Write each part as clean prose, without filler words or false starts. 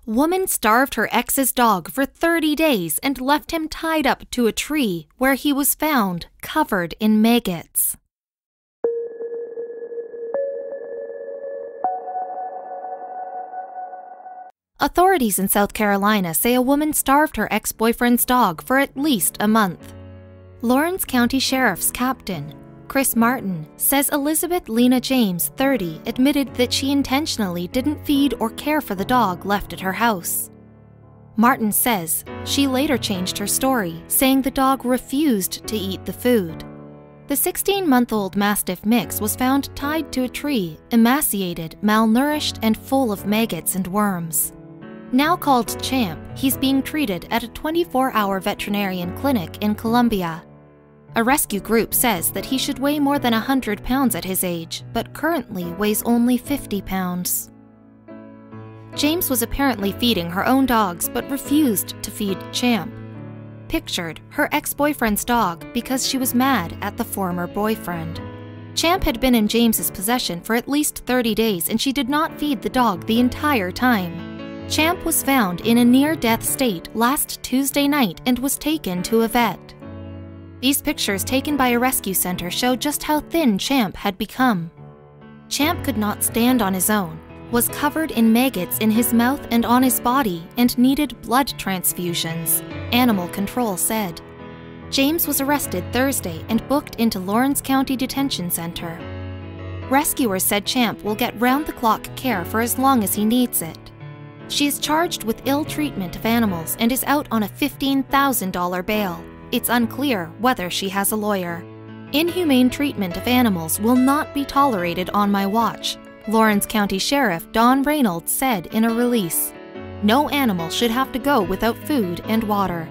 Woman starved her ex's dog for 30 days and left him tied up to a tree where he was found covered in maggots. Authorities in South Carolina say a woman starved her ex-boyfriend's dog for at least a month. Lawrence County Sheriff's Captain Chris Martin says Elizabeth Lena James, 30, admitted that she intentionally didn't feed or care for the dog left at her house. Martin says she later changed her story, saying the dog refused to eat the food. The 16-month-old Mastiff mix was found tied to a tree, emaciated, malnourished, and full of maggots and worms. Now called Champ, he's being treated at a 24-hour veterinarian clinic in Columbia. A rescue group says that he should weigh more than 100 pounds at his age, but currently weighs only 50 pounds. James was apparently feeding her own dogs but refused to feed Champ. Pictured, her ex-boyfriend's dog, because she was mad at the former boyfriend. Champ had been in James's possession for at least 30 days and she did not feed the dog the entire time. Champ was found in a near-death state last Tuesday night and was taken to a vet. These pictures taken by a rescue center show just how thin Champ had become. Champ could not stand on his own, was covered in maggots in his mouth and on his body, and needed blood transfusions, Animal Control said. James was arrested Thursday and booked into Lawrence County Detention Center. Rescuers said Champ will get round-the-clock care for as long as he needs it. She is charged with ill treatment of animals and is out on a $15,000 bail. It's unclear whether she has a lawyer. Inhumane treatment of animals will not be tolerated on my watch, Lawrence County Sheriff Don Reynolds said in a release. No animal should have to go without food and water.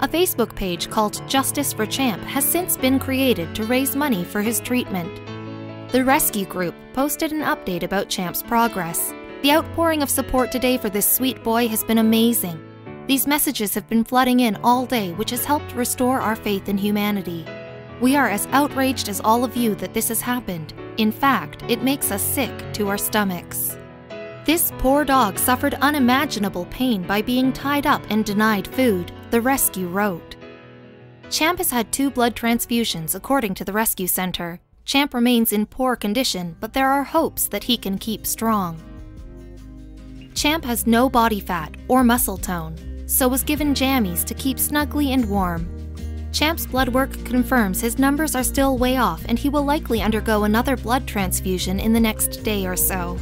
A Facebook page called Justice for Champ has since been created to raise money for his treatment. The rescue group posted an update about Champ's progress. The outpouring of support today for this sweet boy has been amazing. These messages have been flooding in all day, which has helped restore our faith in humanity. We are as outraged as all of you that this has happened. In fact, it makes us sick to our stomachs. This poor dog suffered unimaginable pain by being tied up and denied food, the rescue wrote. Champ has had 2 blood transfusions, according to the rescue center. Champ remains in poor condition, but there are hopes that he can keep strong. Champ has no body fat or muscle tone, so was given jammies to keep snugly and warm. Champ's blood work confirms his numbers are still way off and he will likely undergo another blood transfusion in the next day or so.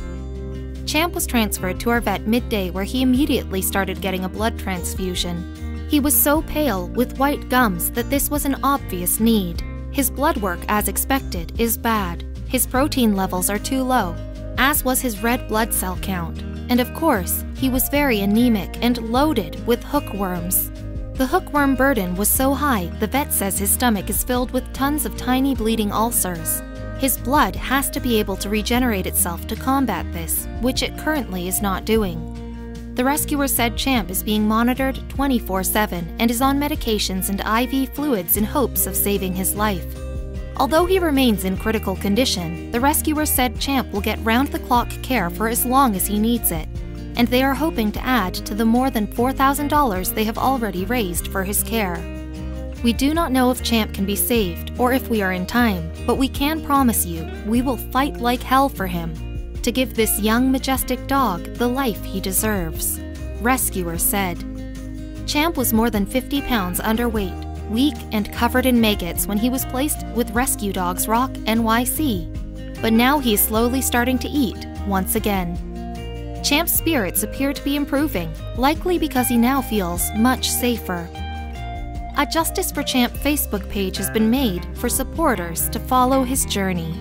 Champ was transferred to our vet midday where he immediately started getting a blood transfusion. He was so pale with white gums that this was an obvious need. His blood work, as expected, is bad. His protein levels are too low, as was his red blood cell count. And of course, he was very anemic and loaded with hookworms. The hookworm burden was so high, the vet says his stomach is filled with tons of tiny bleeding ulcers. His blood has to be able to regenerate itself to combat this, which it currently is not doing. The rescuer said Champ is being monitored 24/7 and is on medications and IV fluids in hopes of saving his life. Although he remains in critical condition, the rescuer said Champ will get round-the-clock care for as long as he needs it, and they are hoping to add to the more than $4,000 they have already raised for his care. We do not know if Champ can be saved or if we are in time, but we can promise you we will fight like hell for him to give this young, majestic dog the life he deserves, rescuers said. Champ was more than 50 pounds underweight, weak and covered in maggots when he was placed with Rescue Dogs Rock NYC, but now he is slowly starting to eat once again. Champ's spirits appear to be improving, likely because he now feels much safer. A Justice for Champ Facebook page has been made for supporters to follow his journey.